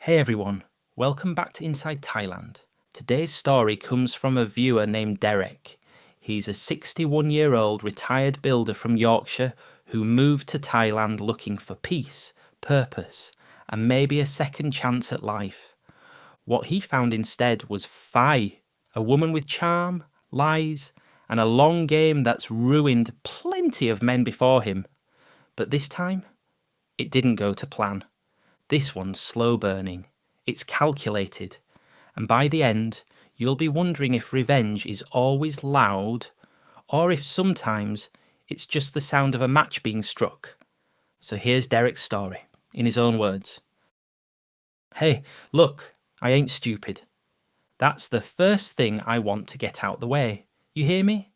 Hey everyone, welcome back to Inside Thailand. Today's story comes from a viewer named Derek. He's a 61-year-old retired builder from Yorkshire who moved to Thailand looking for peace, purpose, and maybe a second chance at life. What he found instead was Phi, a woman with charm, lies, and a long game that's ruined plenty of men before him. But this time, it didn't go to plan. This one's slow burning, it's calculated, and by the end, you'll be wondering if revenge is always loud, or if sometimes it's just the sound of a match being struck. So here's Derek's story, in his own words. Hey, look, I ain't stupid. That's the first thing I want to get out the way. You hear me?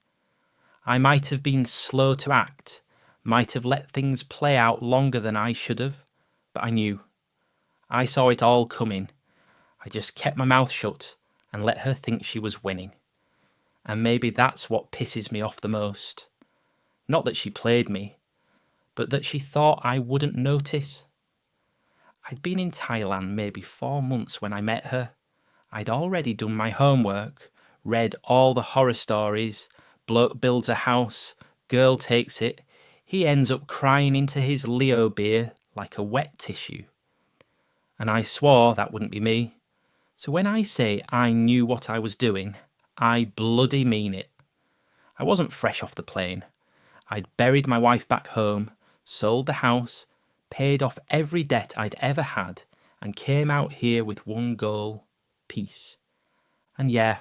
I might have been slow to act, might have let things play out longer than I should have, but I knew. I saw it all coming. I just kept my mouth shut and let her think she was winning. And maybe that's what pisses me off the most. Not that she played me, but that she thought I wouldn't notice. I'd been in Thailand maybe 4 months when I met her. I'd already done my homework, read all the horror stories, bloke builds a house, girl takes it, he ends up crying into his Leo beer like a wet tissue. And I swore that wouldn't be me. So when I say I knew what I was doing, I bloody mean it. I wasn't fresh off the plane. I'd buried my wife back home, sold the house, paid off every debt I'd ever had, and came out here with one goal: peace. And yeah,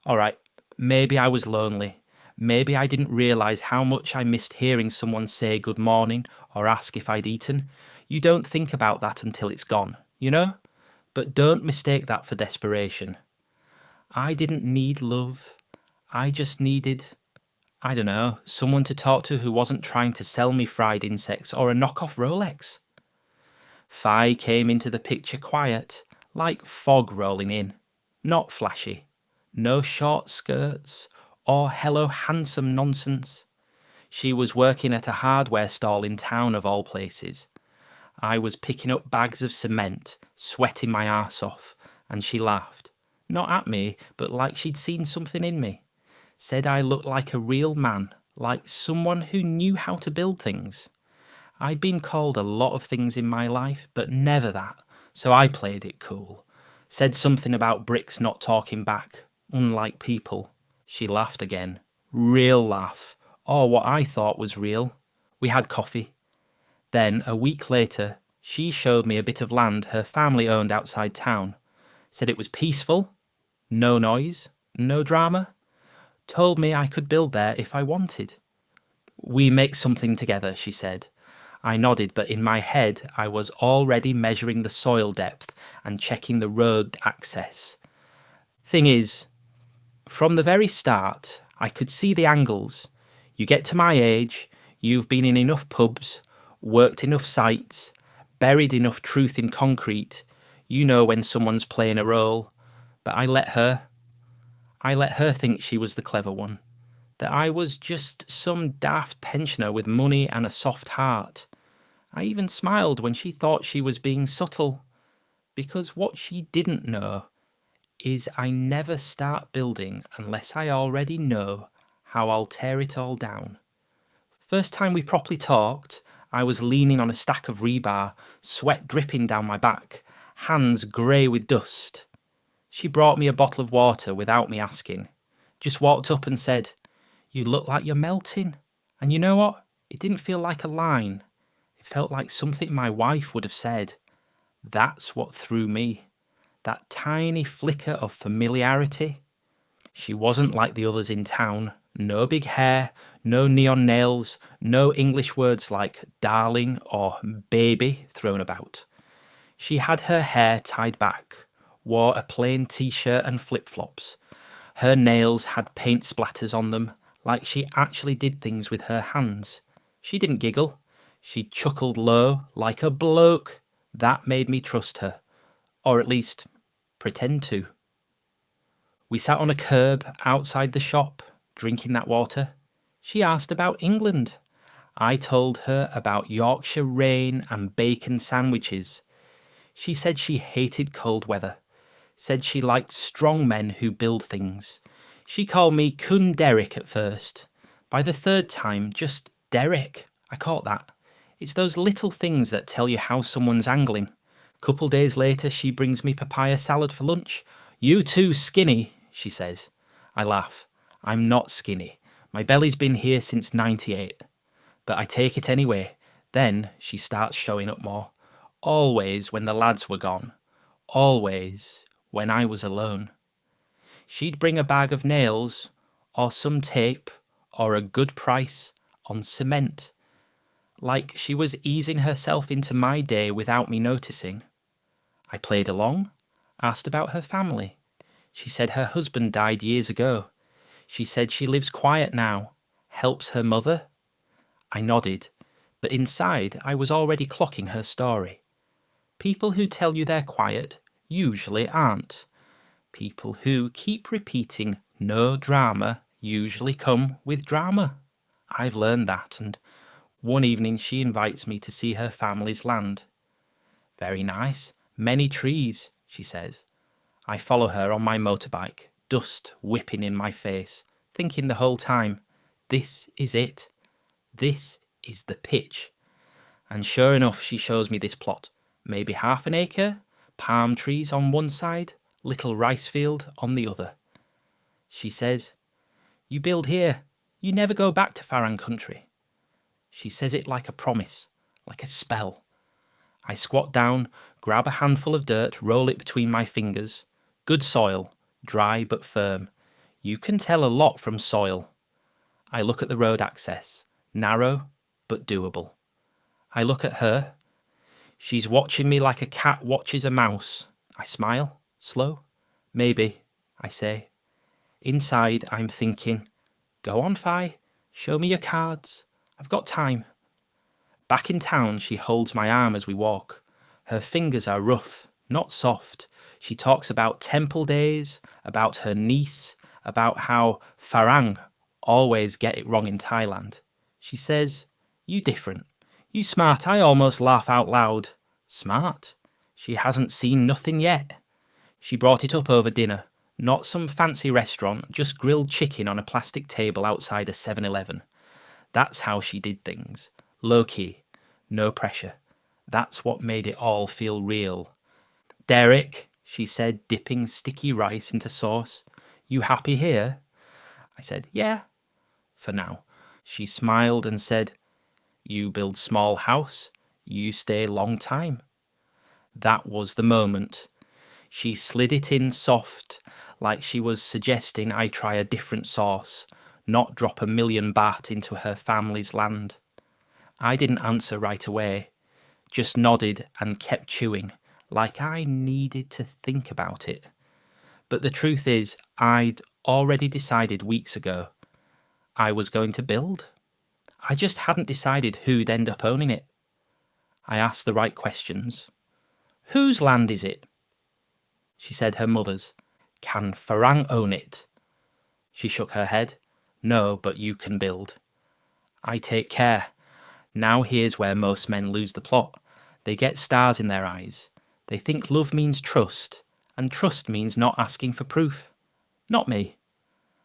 alright, maybe I was lonely. Maybe I didn't realise how much I missed hearing someone say good morning or ask if I'd eaten. You don't think about that until it's gone, you know? But don't mistake that for desperation. I didn't need love. I just needed, I don't know, someone to talk to who wasn't trying to sell me fried insects or a knockoff Rolex. Phi came into the picture quiet, like fog rolling in. Not flashy. No short skirts or hello handsome nonsense. She was working at a hardware stall in town of all places. I was picking up bags of cement, sweating my arse off, and she laughed. Not at me, but like she'd seen something in me. Said I looked like a real man, like someone who knew how to build things. I'd been called a lot of things in my life, but never that, so I played it cool. Said something about bricks not talking back, unlike people. She laughed again. Real laugh, or what I thought was real. We had coffee. Then, a week later, she showed me a bit of land her family owned outside town. Said it was peaceful, no noise, no drama. Told me I could build there if I wanted. We make something together, she said. I nodded, but in my head I was already measuring the soil depth and checking the road access. Thing is, from the very start, I could see the angles. You get to my age, you've been in enough pubs, worked enough sites, buried enough truth in concrete, you know when someone's playing a role. But I let her think she was the clever one, that I was just some daft pensioner with money and a soft heart. I even smiled when she thought she was being subtle, because what she didn't know is I never start building unless I already know how I'll tear it all down. First time we properly talked, I was leaning on a stack of rebar, sweat dripping down my back, hands grey with dust. She brought me a bottle of water without me asking. Just walked up and said, "You look like you're melting." And you know what? It didn't feel like a line. It felt like something my wife would have said. That's what threw me. That tiny flicker of familiarity. She wasn't like the others in town. No big hair, no neon nails, no English words like darling or baby thrown about. She had her hair tied back, wore a plain t-shirt and flip-flops. Her nails had paint splatters on them, like she actually did things with her hands. She didn't giggle. She chuckled low, like a bloke. That made me trust her. Or at least, pretend to. We sat on a curb outside the shop, drinking that water. She asked about England. I told her about Yorkshire rain and bacon sandwiches. She said she hated cold weather. Said she liked strong men who build things. She called me Kun Derek at first. By the third time, just Derek. I caught that. It's those little things that tell you how someone's angling. Couple days later, she brings me papaya salad for lunch. "You too skinny," she says. I laugh. I'm not skinny. My belly's been here since '98. But I take it anyway. Then she starts showing up more. Always when the lads were gone. Always when I was alone. She'd bring a bag of nails, or some tape, or a good price on cement. Like she was easing herself into my day without me noticing. I played along, asked about her family. She said her husband died years ago. She said she lives quiet now, helps her mother. I nodded, but inside I was already clocking her story. People who tell you they're quiet usually aren't. People who keep repeating no drama usually come with drama. I've learned that, and one evening she invites me to see her family's land. Very nice, many trees, she says. I follow her on my motorbike, dust whipping in my face, thinking the whole time, this is it. This is the pitch. And sure enough, she shows me this plot. Maybe half an acre, palm trees on one side, little rice field on the other. She says, "You build here. You never go back to Farang country." She says it like a promise, like a spell. I squat down, grab a handful of dirt, roll it between my fingers. Good soil, dry but firm. You can tell a lot from soil. I look at the road access, narrow but doable. I look at her. She's watching me like a cat watches a mouse. I smile, slow. "Maybe," I say. Inside, I'm thinking, "Go on, Fi. Show me your cards. I've got time." Back in town, she holds my arm as we walk. Her fingers are rough, not soft. She talks about temple days, about her niece, about how Farang always get it wrong in Thailand. She says, "You different. You smart." I almost laugh out loud. Smart? She hasn't seen nothing yet. She brought it up over dinner. Not some fancy restaurant, just grilled chicken on a plastic table outside a 7-Eleven. That's how she did things. Low-key. No pressure. That's what made it all feel real. "Derek," she said, dipping sticky rice into sauce. "You happy here?" I said, "Yeah, for now." She smiled and said, "You build small house, you stay long time." That was the moment. She slid it in soft, like she was suggesting I try a different sauce, not drop 1,000,000 baht into her family's land. I didn't answer right away, just nodded and kept chewing, like I needed to think about it. But the truth is, I'd already decided weeks ago. I was going to build. I just hadn't decided who'd end up owning it. I asked the right questions. "Whose land is it?" She said her mother's. "Can Farang own it?" She shook her head. "No, but you can build." I take care. Now here's where most men lose the plot. They get stars in their eyes. They think love means trust, and trust means not asking for proof. Not me.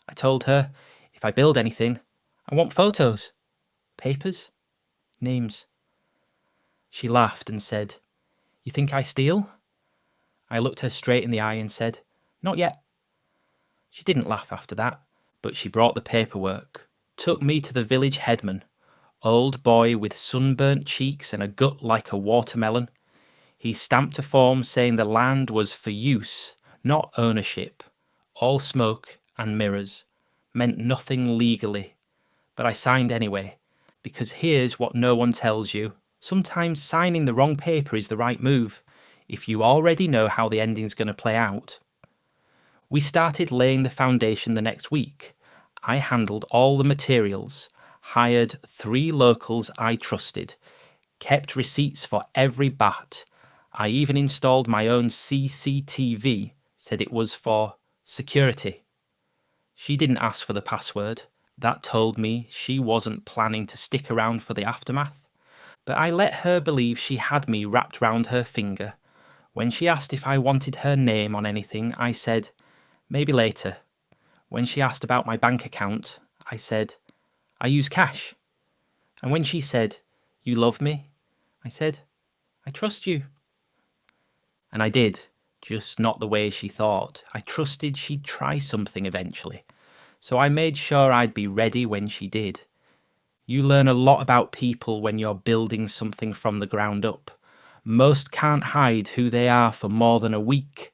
I told her, if I build anything, I want photos, papers, names. She laughed and said, "You think I steal?" I looked her straight in the eye and said, "Not yet." She didn't laugh after that, but she brought the paperwork, took me to the village headman, old boy with sunburnt cheeks and a gut like a watermelon. He stamped a form saying the land was for use, not ownership. All smoke and mirrors. Meant nothing legally. But I signed anyway, because here's what no one tells you. Sometimes signing the wrong paper is the right move, if you already know how the ending's going to play out. We started laying the foundation the next week. I handled all the materials, hired 3 locals I trusted, kept receipts for every baht. I even installed my own CCTV, said it was for security. She didn't ask for the password. That told me she wasn't planning to stick around for the aftermath. But I let her believe she had me wrapped round her finger. When she asked if I wanted her name on anything, I said, maybe later. When she asked about my bank account, I said, I use cash. And when she said, you love me, I said, I trust you. And I did, just not the way she thought. I trusted she'd try something eventually. So I made sure I'd be ready when she did. You learn a lot about people when you're building something from the ground up. Most can't hide who they are for more than a week.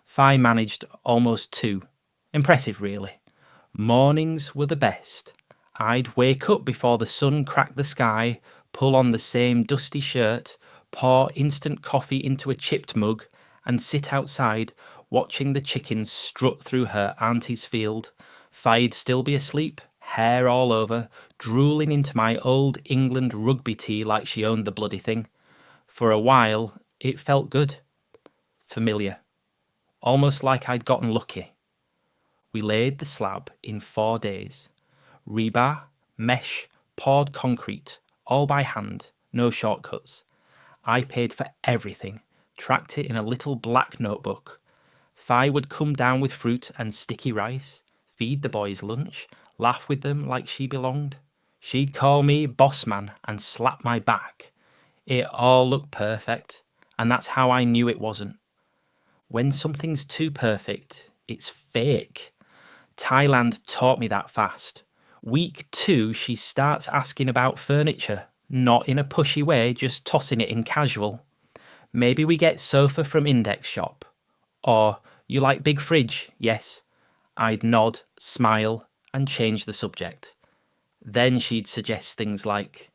Fi managed almost 2. Impressive, really. Mornings were the best. I'd wake up before the sun cracked the sky, pull on the same dusty shirt, pour instant coffee into a chipped mug, and sit outside watching the chickens strut through her auntie's field. Fi'd still be asleep, hair all over, drooling into my old England rugby tee like she owned the bloody thing. For a while, it felt good. Familiar. Almost like I'd gotten lucky. We laid the slab in 4 days. Rebar, mesh, poured concrete, all by hand, no shortcuts. I paid for everything, tracked it in a little black notebook. Fi would come down with fruit and sticky rice, feed the boys lunch, laugh with them like she belonged. She'd call me boss man and slap my back. It all looked perfect, and that's how I knew it wasn't. When something's too perfect, it's fake. Thailand taught me that fast. Week 2, she starts asking about furniture, not in a pushy way, just tossing it in casual. Maybe we get sofa from Index Shop. Or, you like big fridge? Yes. I'd nod, smile, and change the subject. Then she'd suggest things like,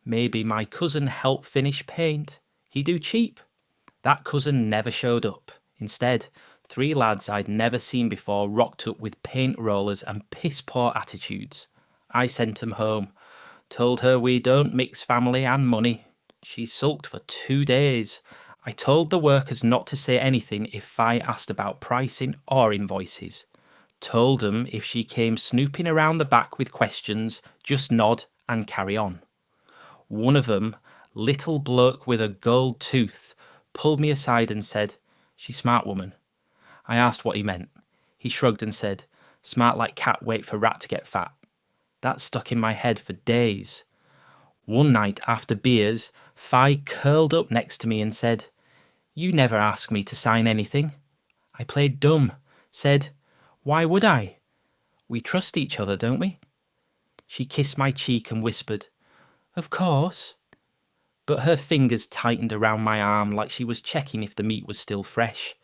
maybe my cousin help finish paint. He do cheap. That cousin never showed up. Instead, 3 lads I'd never seen before rocked up with paint rollers and piss-poor attitudes. I sent 'em home, told her we don't mix family and money. She sulked for 2 days. I told the workers not to say anything if I asked about pricing or invoices. Told 'em if she came snooping around the back with questions, just nod and carry on. One of 'em, little bloke with a gold tooth, pulled me aside and said, she's smart woman. I asked what he meant. He shrugged and said, smart like cat wait for rat to get fat. That stuck in my head for days. One night after beers, Fi curled up next to me and said, you never asked me to sign anything. I played dumb, said, why would I? We trust each other, don't we? She kissed my cheek and whispered, of course. But her fingers tightened around my arm like she was checking if the meat was still fresh.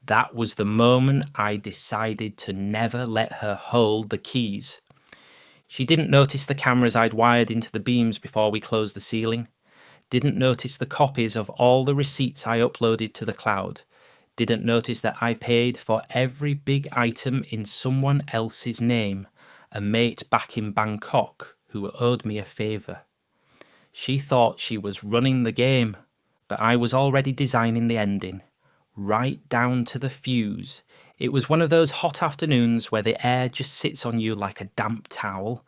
That was the moment I decided to never let her hold the keys. She didn't notice the cameras I'd wired into the beams before we closed the ceiling. Didn't notice the copies of all the receipts I uploaded to the cloud. Didn't notice that I paid for every big item in someone else's name, a mate back in Bangkok who owed me a favour. She thought she was running the game, but I was already designing the ending. Right down to the fuse. It was one of those hot afternoons where the air just sits on you like a damp towel.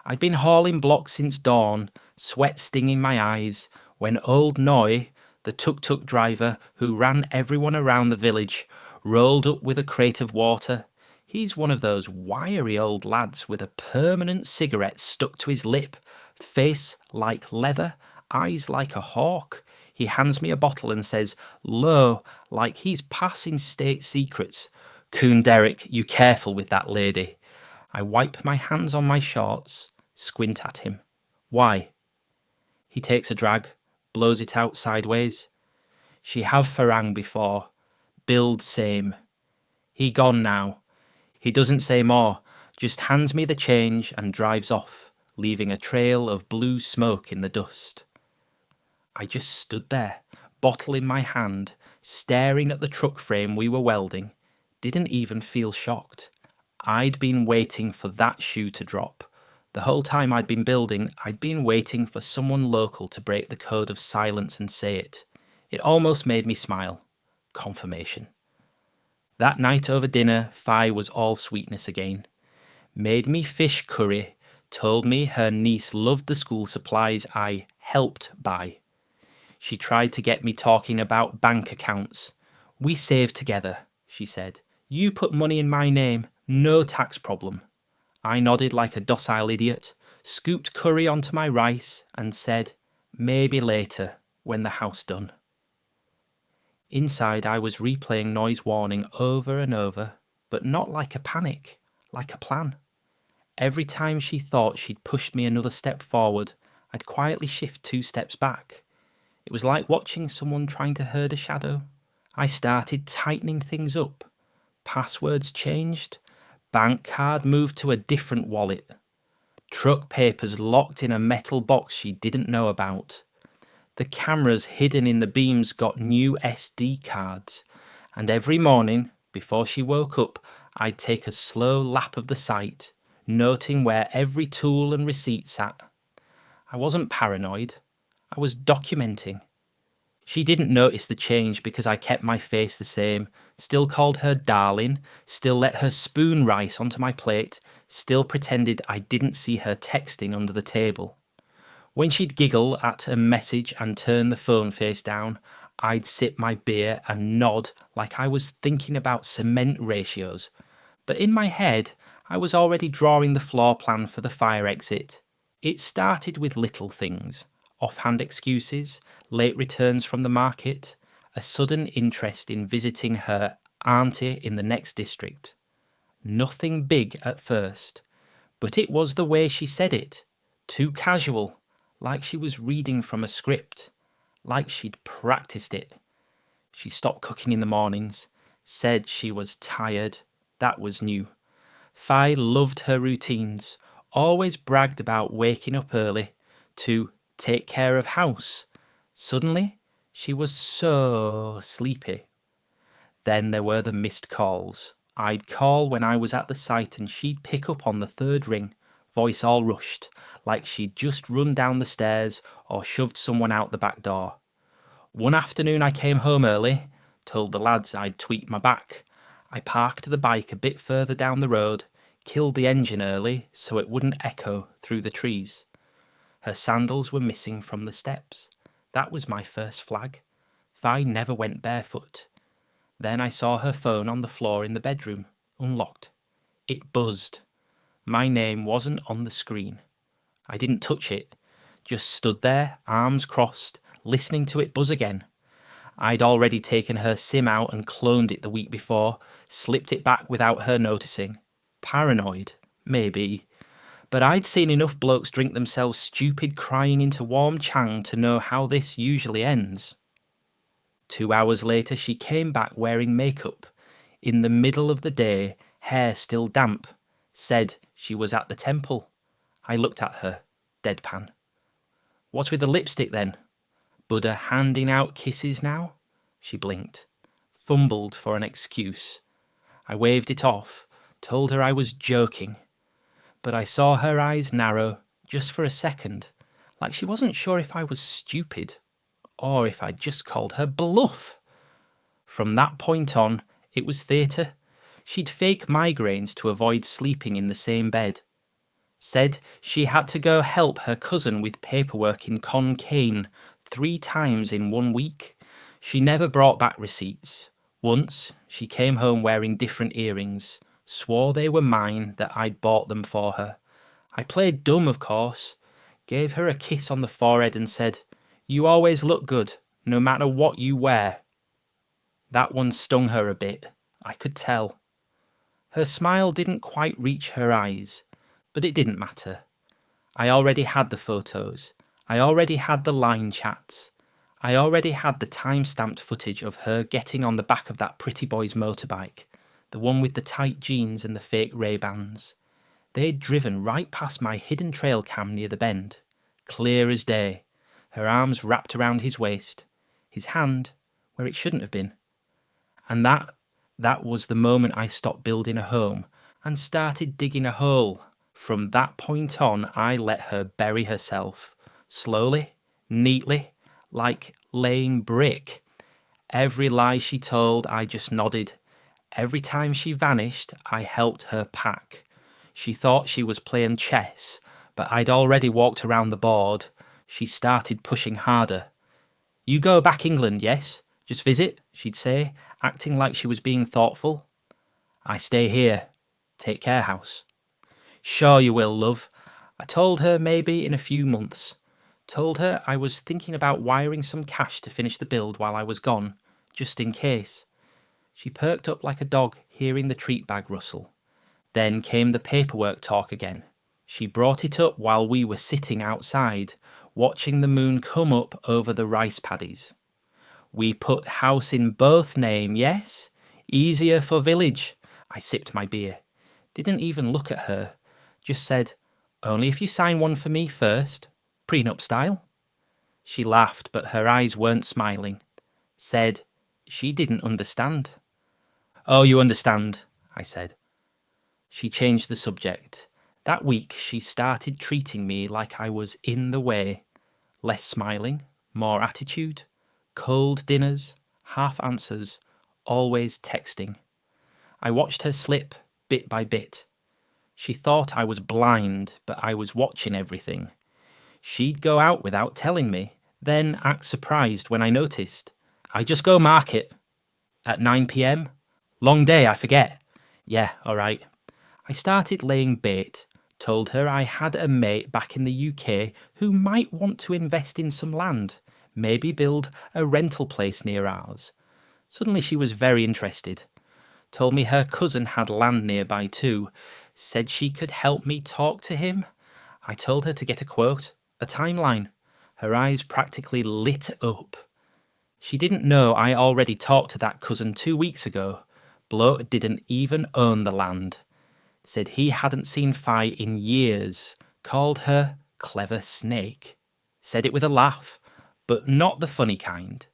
I'd been hauling blocks since dawn, sweat stinging my eyes, when old Noi, the tuk-tuk driver who ran everyone around the village, rolled up with a crate of water. He's one of those wiry old lads with a permanent cigarette stuck to his lip, face like leather, eyes like a hawk. He hands me a bottle and says, low, like he's passing state secrets. Coon Derek, you careful with that lady. I wipe my hands on my shorts, squint at him. Why? He takes a drag, blows it out sideways. She have farang before. Build same. He gone now. He doesn't say more, just hands me the change and drives off, leaving a trail of blue smoke in the dust. I just stood there, bottle in my hand, staring at the truck frame we were welding. Didn't even feel shocked. I'd been waiting for that shoe to drop. The whole time I'd been building, I'd been waiting for someone local to break the code of silence and say it. It almost made me smile. Confirmation. That night over dinner, Fi was all sweetness again. Made me fish curry, told me her niece loved the school supplies I helped buy. She tried to get me talking about bank accounts. "We save together," she said. "You put money in my name, no tax problem." I nodded like a docile idiot, scooped curry onto my rice, and said, "Maybe later, when the house done." Inside, I was replaying noise warning over and over, but not like a panic, like a plan. Every time she thought she'd pushed me another step forward, I'd quietly shift 2 steps back. It was like watching someone trying to herd a shadow. I started tightening things up. Passwords changed. Bank card moved to a different wallet. Truck papers locked in a metal box she didn't know about. The cameras hidden in the beams got new SD cards. And every morning, before she woke up, I'd take a slow lap of the site, noting where every tool and receipt sat. I wasn't paranoid. I was documenting. She didn't notice the change because I kept my face the same, still called her darling, still let her spoon rice onto my plate, still pretended I didn't see her texting under the table. When she'd giggle at a message and turn the phone face down, I'd sip my beer and nod like I was thinking about cement ratios. But in my head, I was already drawing the floor plan for the fire exit. It started with little things. Offhand excuses, late returns from the market, a sudden interest in visiting her auntie in the next district. Nothing big at first, but it was the way she said it. Too casual, like she was reading from a script, like she'd practiced it. She stopped cooking in the mornings, said she was tired. That was new. Fi loved her routines, always bragged about waking up early to take care of house. Suddenly, she was so sleepy. Then there were the missed calls. I'd call when I was at the site and she'd pick up on the 3rd ring, voice all rushed, like she'd just run down the stairs or shoved someone out the back door. One afternoon I came home early, told the lads I'd tweaked my back. I parked the bike a bit further down the road, killed the engine early so it wouldn't echo through the trees. Her sandals were missing from the steps. That was my first flag. Vi never went barefoot. Then I saw her phone on the floor in the bedroom, unlocked. It buzzed. My name wasn't on the screen. I didn't touch it, just stood there, arms crossed, listening to it buzz again. I'd already taken her SIM out and cloned it the week before, slipped it back without her noticing. Paranoid, maybe. But I'd seen enough blokes drink themselves stupid crying into warm Chang to know how this usually ends. 2 hours later, she came back wearing makeup. In the middle of the day, hair still damp. Said she was at the temple. I looked at her, deadpan. "What's with the lipstick then? Buddha handing out kisses now?" She blinked. Fumbled for an excuse. I waved it off, told her I was joking. But I saw her eyes narrow, just for a second, like she wasn't sure if I was stupid, or if I'd just called her bluff. From that point on, it was theatre. She'd fake migraines to avoid sleeping in the same bed. Said she had to go help her cousin with paperwork in Concane 3 times in 1 week. She never brought back receipts. Once, she came home wearing different earrings. Swore they were mine, that I'd bought them for her. I played dumb, of course. Gave her a kiss on the forehead and said, "You always look good, no matter what you wear." That one stung her a bit. I could tell. Her smile didn't quite reach her eyes, but it didn't matter. I already had the photos. I already had the line chats. I already had the time-stamped footage of her getting on the back of that pretty boy's motorbike. The one with the tight jeans and the fake Ray-Bans. They'd driven right past my hidden trail cam near the bend. Clear as day. Her arms wrapped around his waist. His hand where it shouldn't have been. And that was the moment I stopped building a home and started digging a hole. From that point on, I let her bury herself. Slowly, neatly, like laying brick. Every lie she told, I just nodded. Every time she vanished, I helped her pack. She thought she was playing chess, but I'd already walked around the board. She started pushing harder. You go back England, yes? Just visit, she'd say, acting like she was being thoughtful. I stay here. Take care, house. Sure you will, love. I told her maybe in a few months. Told her I was thinking about wiring some cash to finish the build while I was gone, just in case. She perked up like a dog hearing the treat bag rustle. Then came the paperwork talk again. She brought it up while we were sitting outside, watching the moon come up over the rice paddies. We put house in both name, yes? Easier for village. I sipped my beer. Didn't even look at her. Just said, only if you sign one for me first. Prenup style. She laughed, but her eyes weren't smiling. Said, she didn't understand. Oh, you understand, I said. She changed the subject. That week she started treating me like I was in the way. Less smiling, more attitude, cold dinners, half answers, always texting. I watched her slip, bit by bit. She thought I was blind, but I was watching everything. She'd go out without telling me, then act surprised when I noticed. I just go market. At 9 p.m? Long day, I forget. Yeah, all right. I started laying bait, told her I had a mate back in the UK who might want to invest in some land, maybe build a rental place near ours. Suddenly she was very interested. Told me her cousin had land nearby too. Said she could help me talk to him. I told her to get a quote, a timeline. Her eyes practically lit up. She didn't know I already talked to that cousin 2 weeks ago. Bloke didn't even own the land. Said he hadn't seen Fi in years. Called her clever snake. Said it with a laugh, but not the funny kind.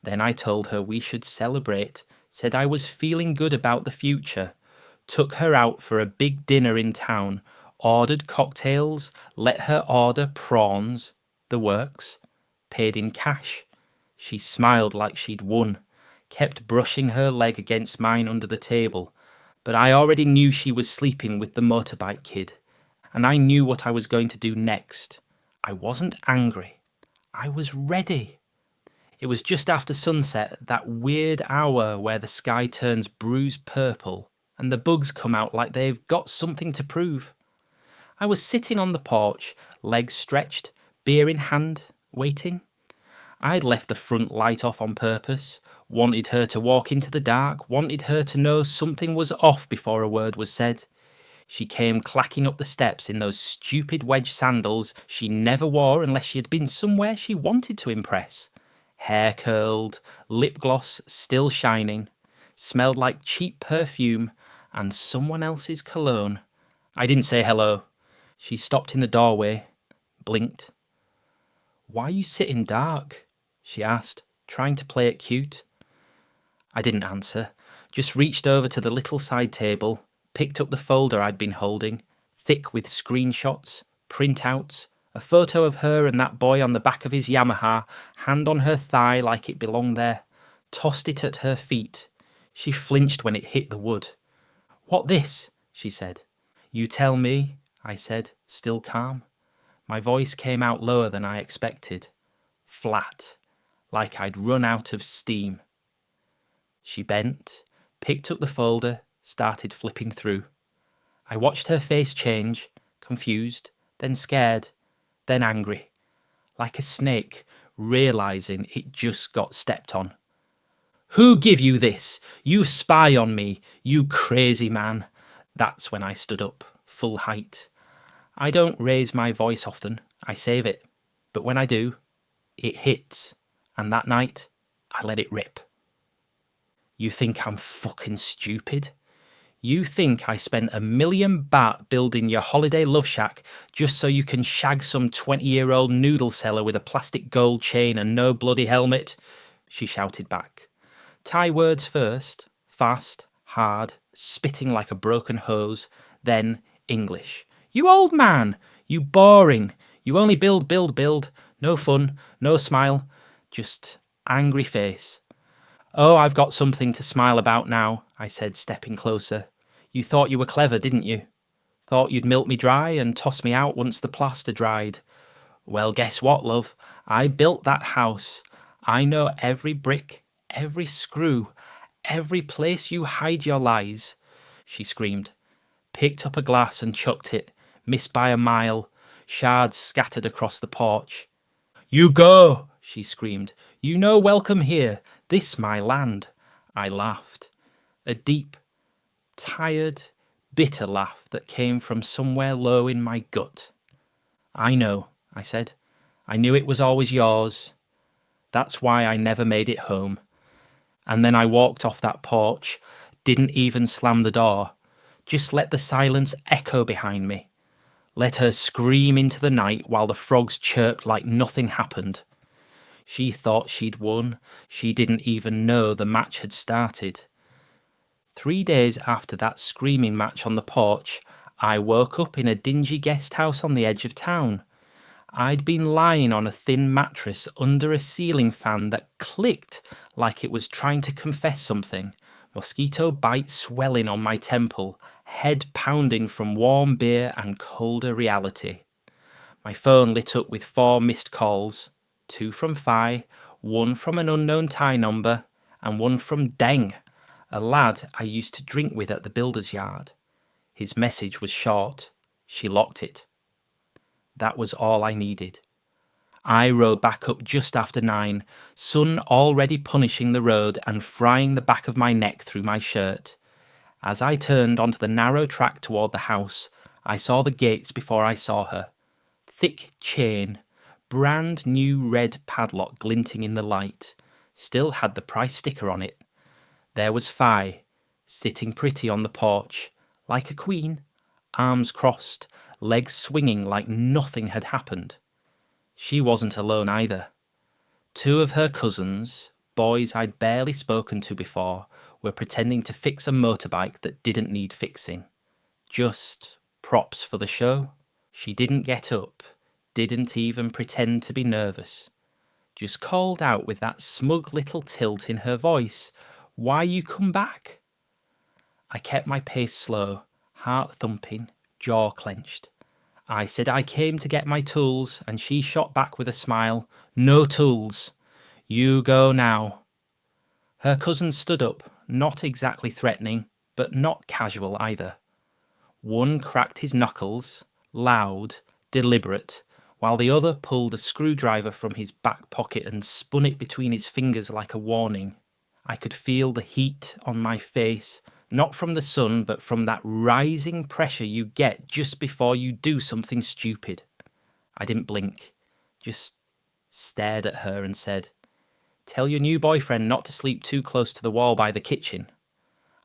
Then I told her we should celebrate. Said I was feeling good about the future. Took her out for a big dinner in town. Ordered cocktails. Let her order prawns. The works. Paid in cash. She smiled like she'd won. Kept brushing her leg against mine under the table. But I already knew she was sleeping with the motorbike kid. And I knew what I was going to do next. I wasn't angry. I was ready. It was just after sunset, that weird hour where the sky turns bruised purple and the bugs come out like they've got something to prove. I was sitting on the porch, legs stretched, beer in hand, waiting. I'd left the front light off on purpose, wanted her to walk into the dark, wanted her to know something was off before a word was said. She came clacking up the steps in those stupid wedge sandals she never wore unless she had been somewhere she wanted to impress. Hair curled, lip gloss still shining, smelled like cheap perfume and someone else's cologne. I didn't say hello. She stopped in the doorway, blinked. Why are you sitting dark? She asked, trying to play it cute. I didn't answer, just reached over to the little side table, picked up the folder I'd been holding, thick with screenshots, printouts, a photo of her and that boy on the back of his Yamaha, hand on her thigh like it belonged there, tossed it at her feet. She flinched when it hit the wood. What this? She said. You tell me, I said, still calm. My voice came out lower than I expected. Flat, like I'd run out of steam. She bent, picked up the folder, started flipping through. I watched her face change, confused, then scared, then angry, like a snake, realising it just got stepped on. Who give you this? You spy on me, you crazy man. That's when I stood up, full height. I don't raise my voice often, I save it. But when I do, it hits. And that night, I let it rip. You think I'm fucking stupid? You think I spent $1 million baht building your holiday love shack just so you can shag some 20-year-old noodle seller with a plastic gold chain and no bloody helmet? She shouted back. Thai words first, fast, hard, spitting like a broken hose, then English. You old man! You boring! You only build. No fun, no smile, just angry face. Oh, I've got something to smile about now, I said, stepping closer. You thought you were clever, didn't you? Thought you'd milk me dry and toss me out once the plaster dried. Well, guess what, love? I built that house. I know every brick, every screw, every place you hide your lies, she screamed. Picked up a glass and chucked it, missed by a mile, shards scattered across the porch. You go, she screamed. You no welcome here, this my land. I laughed. A deep, tired, bitter laugh that came from somewhere low in my gut. I know, I said. I knew it was always yours. That's why I never made it home. And then I walked off that porch, didn't even slam the door. Just let the silence echo behind me. Let her scream into the night while the frogs chirped like nothing happened. She thought she'd won. She didn't even know the match had started. 3 days after that screaming match on the porch, I woke up in a dingy guest house on the edge of town. I'd been lying on a thin mattress under a ceiling fan that clicked like it was trying to confess something. Mosquito bite swelling on my temple, head pounding from warm beer and colder reality. My phone lit up with 4 missed calls, 2 from Phi, 1 from an unknown Thai number, and 1 from Deng, a lad I used to drink with at the builder's yard. His message was short. She locked it. That was all I needed. I rode back up just after 9, sun already punishing the road and frying the back of my neck through my shirt. As I turned onto the narrow track toward the house, I saw the gates before I saw her. Thick chain, brand new red padlock glinting in the light, still had the price sticker on it. There was Phi, sitting pretty on the porch, like a queen, arms crossed, legs swinging like nothing had happened. She wasn't alone either. 2 of her cousins, boys I'd barely spoken to before, were pretending to fix a motorbike that didn't need fixing. Just props for the show. She didn't get up, didn't even pretend to be nervous. Just called out with that smug little tilt in her voice, "Why you come back?" I kept my pace slow, heart thumping, jaw clenched. I said I came to get my tools, and she shot back with a smile, "No tools. You go now." Her cousin stood up, not exactly threatening, but not casual either. One cracked his knuckles, loud, deliberate, while the other pulled a screwdriver from his back pocket and spun it between his fingers like a warning. I could feel the heat on my face, not from the sun, but from that rising pressure you get just before you do something stupid. I didn't blink, just stared at her and said, "Tell your new boyfriend not to sleep too close to the wall by the kitchen."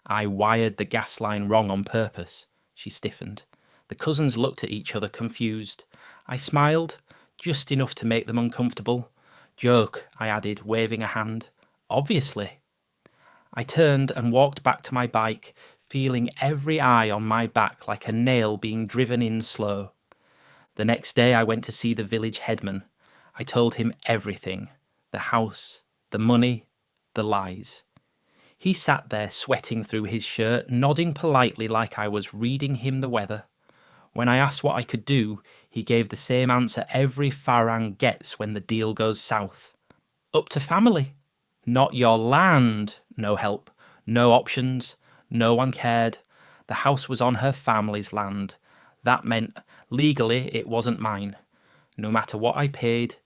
I wired the gas line wrong on purpose. She stiffened. The cousins looked at each other confused. I smiled, just enough to make them uncomfortable. "Joke," I added, waving a hand. "Obviously." I turned and walked back to my bike, feeling every eye on my back like a nail being driven in slow. The next day I went to see the village headman. I told him everything. The house, the money, the lies. He sat there sweating through his shirt, nodding politely like I was reading him the weather. When I asked what I could do, he gave the same answer every Farang gets when the deal goes south. Up to family. Not your land. No help. No options. No one cared. The house was on her family's land. That meant, legally, it wasn't mine. No matter what I paid,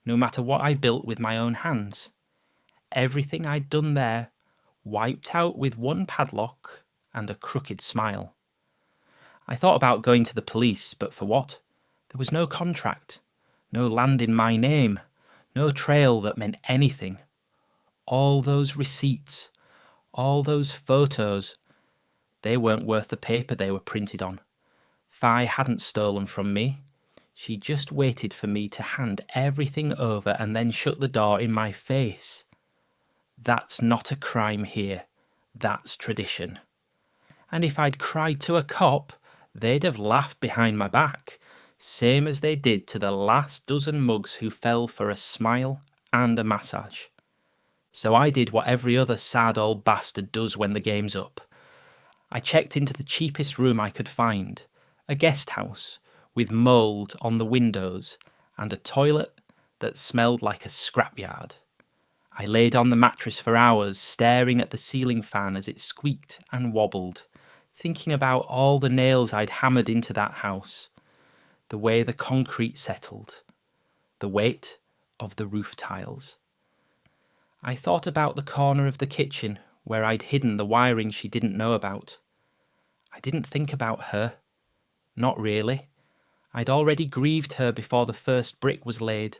no matter what I built with my own hands. Everything I'd done there, wiped out with one padlock and a crooked smile. I thought about going to the police, but for what? There was no contract, no land in my name, no trail that meant anything. All those receipts, all those photos, they weren't worth the paper they were printed on. Phi hadn't stolen from me. She just waited for me to hand everything over and then shut the door in my face. That's not a crime here. That's tradition. And if I'd cried to a cop, they'd have laughed behind my back, same as they did to the last dozen mugs who fell for a smile and a massage. So I did what every other sad old bastard does when the game's up. I checked into the cheapest room I could find, a guest house with mould on the windows and a toilet that smelled like a scrapyard. I laid on the mattress for hours, staring at the ceiling fan as it squeaked and wobbled, thinking about all the nails I'd hammered into that house, the way the concrete settled, the weight of the roof tiles. I thought about the corner of the kitchen where I'd hidden the wiring she didn't know about. I didn't think about her. Not really. I'd already grieved her before the first brick was laid.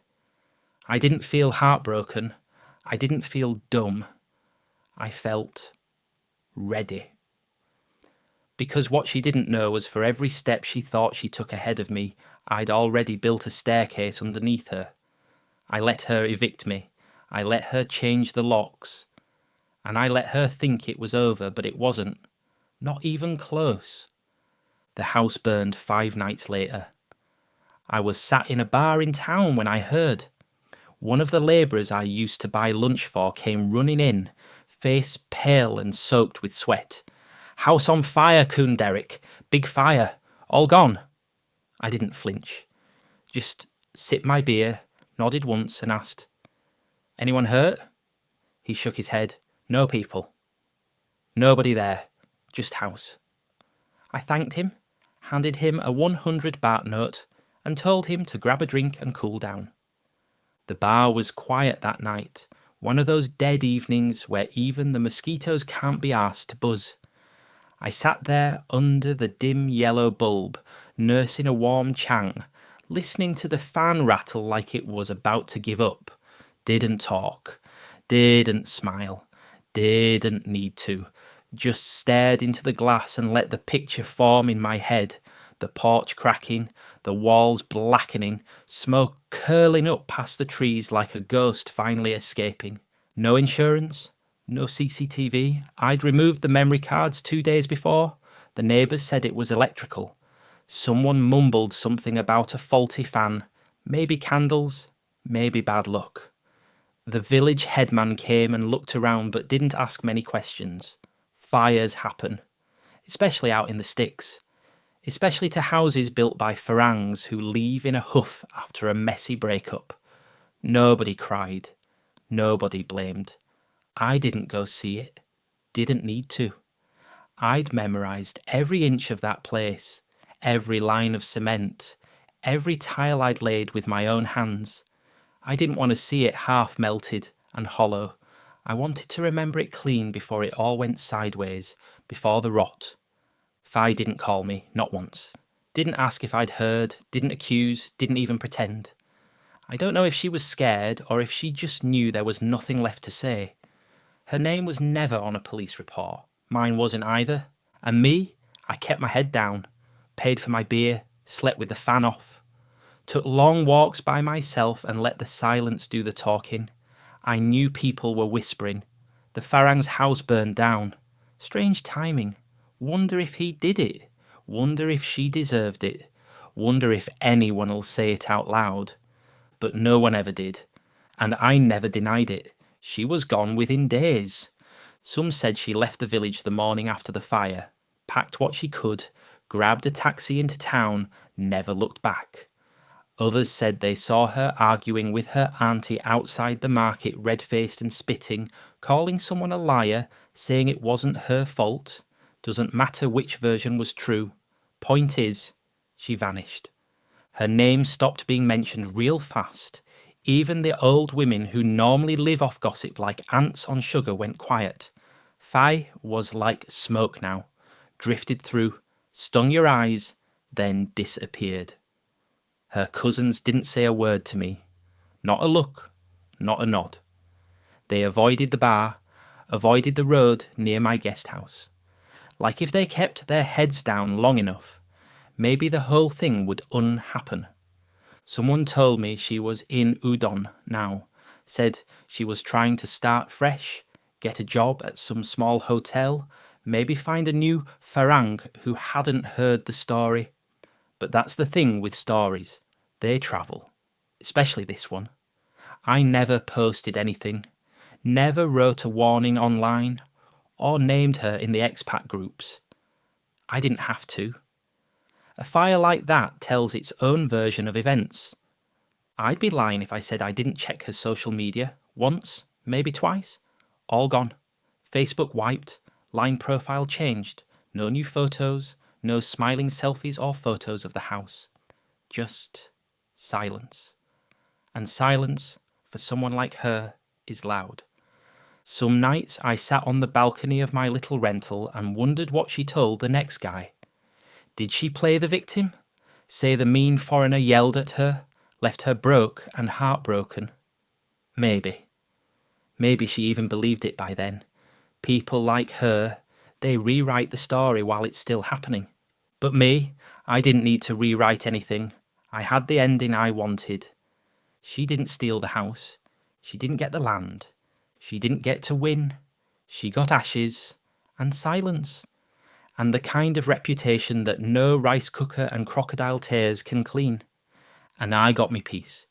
I didn't feel heartbroken. I didn't feel dumb. I felt ready. Because what she didn't know was for every step she thought she took ahead of me, I'd already built a staircase underneath her. I let her evict me. I let her change the locks. And I let her think it was over, but it wasn't. Not even close. The house burned 5 nights later. I was sat in a bar in town when I heard. One of the labourers I used to buy lunch for came running in, face pale and soaked with sweat. "House on fire, Coon Derek. Big fire. All gone." I didn't flinch. Just sipped my beer, nodded once and asked, "Anyone hurt?" He shook his head. "No people. Nobody there. Just house." I thanked him, handed him a 100 baht note and told him to grab a drink and cool down. The bar was quiet that night, one of those dead evenings where even the mosquitoes can't be asked to buzz. I sat there under the dim yellow bulb, nursing a warm chang, listening to the fan rattle like it was about to give up. Didn't talk, didn't smile, didn't need to. Just stared into the glass and let the picture form in my head. The porch cracking, the walls blackening, smoke curling up past the trees like a ghost finally escaping. No insurance, no CCTV. I'd removed the memory cards 2 days before. The neighbours said it was electrical. Someone mumbled something about a faulty fan. Maybe candles, maybe bad luck. The village headman came and looked around but didn't ask many questions. Fires happen, especially out in the sticks. Especially to houses built by Farangs who leave in a huff after a messy breakup. Nobody cried. Nobody blamed. I didn't go see it. Didn't need to. I'd memorised every inch of that place, every line of cement, every tile I'd laid with my own hands. I didn't want to see it half melted and hollow. I wanted to remember it clean before it all went sideways, before the rot. Fi didn't call me, not once. Didn't ask if I'd heard, didn't accuse, didn't even pretend. I don't know if she was scared or if she just knew there was nothing left to say. Her name was never on a police report. Mine wasn't either. And me, I kept my head down, paid for my beer, slept with the fan off. Took long walks by myself and let the silence do the talking. I knew people were whispering. The Farang's house burned down. Strange timing. Wonder if he did it. Wonder if she deserved it. Wonder if anyone'll say it out loud. But no one ever did. And I never denied it. She was gone within days. Some said she left the village the morning after the fire, packed what she could, grabbed a taxi into town, never looked back. Others said they saw her arguing with her auntie outside the market, red-faced and spitting, calling someone a liar, saying it wasn't her fault. Doesn't matter which version was true. Point is, she vanished. Her name stopped being mentioned real fast. Even the old women who normally live off gossip like ants on sugar went quiet. Fai was like smoke now. Drifted through, stung your eyes, then disappeared. Her cousins didn't say a word to me. Not a look, not a nod. They avoided the bar, avoided the road near my guest house. Like if they kept their heads down long enough, maybe the whole thing would unhappen. Someone told me she was in Udon now, said she was trying to start fresh, get a job at some small hotel, maybe find a new Farang who hadn't heard the story. But that's the thing with stories. They travel, especially this one. I never posted anything, never wrote a warning online, or named her in the expat groups. I didn't have to. A fire like that tells its own version of events. I'd be lying if I said I didn't check her social media once, maybe twice. All gone. Facebook wiped, line profile changed. No new photos, no smiling selfies or photos of the house. Just silence. And silence, for someone like her, is loud. Some nights I sat on the balcony of my little rental and wondered what she told the next guy. Did she play the victim? Say the mean foreigner yelled at her, left her broke and heartbroken? Maybe. Maybe she even believed it by then. People like her, they rewrite the story while it's still happening. But me, I didn't need to rewrite anything. I had the ending I wanted. She didn't steal the house. She didn't get the land. She didn't get to win. She got ashes and silence. And the kind of reputation that no rice cooker and crocodile tears can clean. And I got me peace.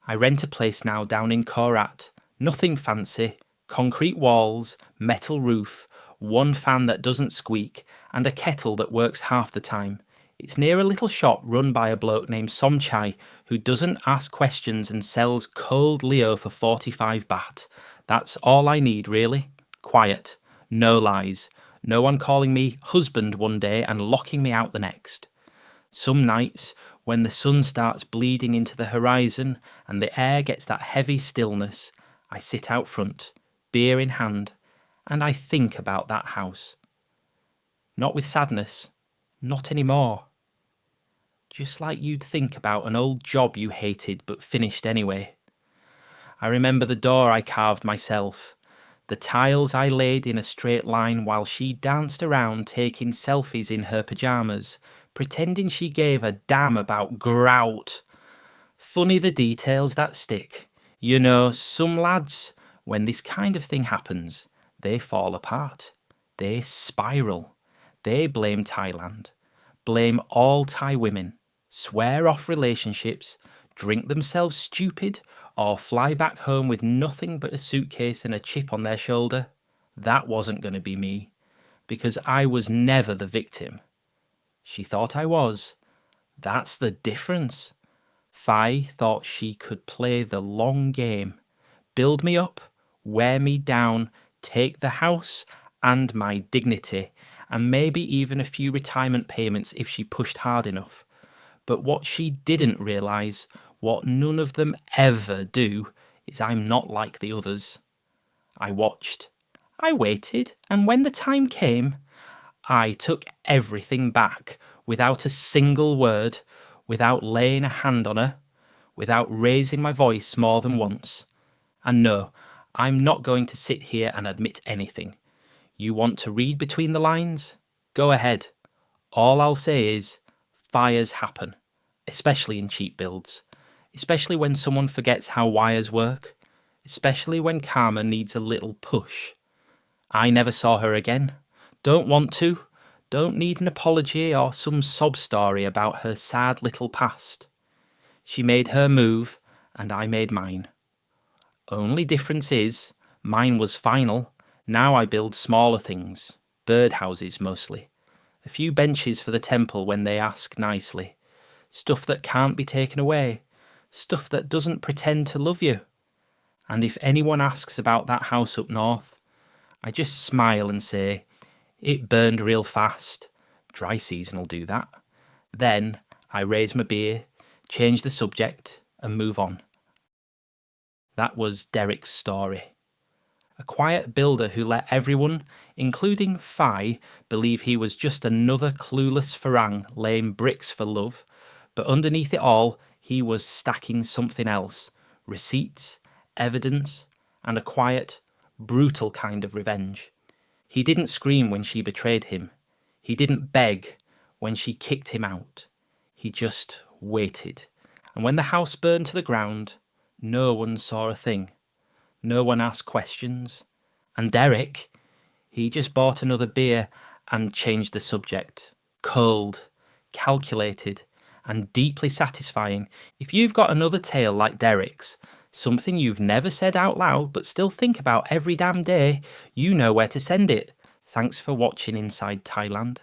I rent a place now down in Korat. Nothing fancy. Concrete walls, metal roof, one fan that doesn't squeak, and a kettle that works half the time. It's near a little shop run by a bloke named Somchai, who doesn't ask questions and sells cold Leo for 45 baht. That's all I need, really. Quiet. No lies. No one calling me husband one day and locking me out the next. Some nights, when the sun starts bleeding into the horizon and the air gets that heavy stillness, I sit out front, beer in hand, and I think about that house. Not with sadness. Not anymore. Just like you'd think about an old job you hated but finished anyway. I remember the door I carved myself, the tiles I laid in a straight line while she danced around taking selfies in her pyjamas, pretending she gave a damn about grout. Funny the details that stick. You know, some lads, when this kind of thing happens, they fall apart. They spiral. They blame Thailand. Blame all Thai women. Swear off relationships, drink themselves stupid, or fly back home with nothing but a suitcase and a chip on their shoulder. That wasn't going to be me, because I was never the victim. She thought I was. That's the difference. Phi thought she could play the long game, build me up, wear me down, take the house and my dignity, and maybe even a few retirement payments if she pushed hard enough. But what she didn't realise, what none of them ever do, is I'm not like the others. I watched. I waited, and when the time came, I took everything back without a single word, without laying a hand on her, without raising my voice more than once. And no, I'm not going to sit here and admit anything. You want to read between the lines? Go ahead. All I'll say is, fires happen, especially in cheap builds, especially when someone forgets how wires work, especially when karma needs a little push. I never saw her again. Don't want to. Don't need an apology or some sob story about her sad little past. She made her move, and I made mine. Only difference is, mine was final. Now I build smaller things, birdhouses mostly. A few benches for the temple when they ask nicely. Stuff that can't be taken away. Stuff that doesn't pretend to love you. And if anyone asks about that house up north, I just smile and say, it burned real fast. Dry season'll do that. Then I raise my beer, change the subject, and move on. That was Derek's story. A quiet builder who let everyone, including Phi, believe he was just another clueless Farang laying bricks for love, but underneath it all, he was stacking something else. Receipts, evidence, and a quiet, brutal kind of revenge. He didn't scream when she betrayed him. He didn't beg when she kicked him out. He just waited. And when the house burned to the ground, no one saw a thing. No one asked questions. And Derek, he just bought another beer and changed the subject. Cold, calculated, and deeply satisfying. If you've got another tale like Derek's, something you've never said out loud but still think about every damn day, you know where to send it. Thanks for watching Inside Thailand.